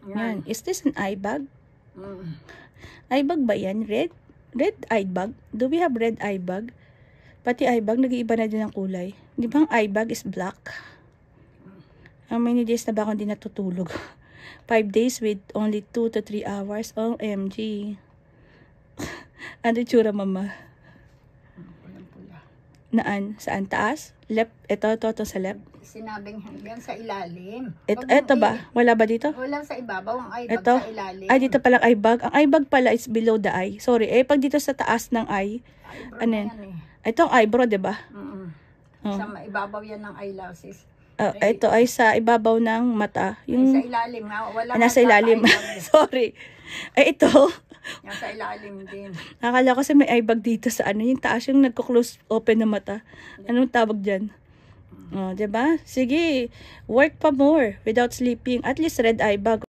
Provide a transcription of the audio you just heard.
Yan. Is this an eye bag? Mm. Eye bag ba yan? Red? Red eye bag? Do we have red eye bag? Pati eye bag, nag-iiba na din ang kulay. Di ba ang eye bag is black? How many days na ba akong di natutulog? 5 days with only 2 to 3 hours. OMG. Ano yung tsura, mama? Pulang-pula. Naan? Saan? Taas? Left? Ito sa left? Sinabing hanggang sa ilalim. Ito ba? Wala ba dito? Wala sa ibabaw, ang eye bag Ito? sa ilalim. Ay, dito palang eye bag. Ang eye bag pala is below the eye. Sorry. Pag dito sa taas ng eye, Eyebrow ano na yan? yan Itong eyebrow, diba? Sa ibabaw yan ng eyelashes. Ito ay sa ibabaw ng mata. Ay, Yung sa ilalim nga. Wala nasa nga ilalim. eye bag. Sorry. Ay, ito. Yan sa ilalim din. Nakakala ko kasi may eye bag dito sa ano. Yung taas yung nagko-close open na mata. Anong tawag dyan? Diba? Sige. Work pa more without sleeping. At least red eye bag.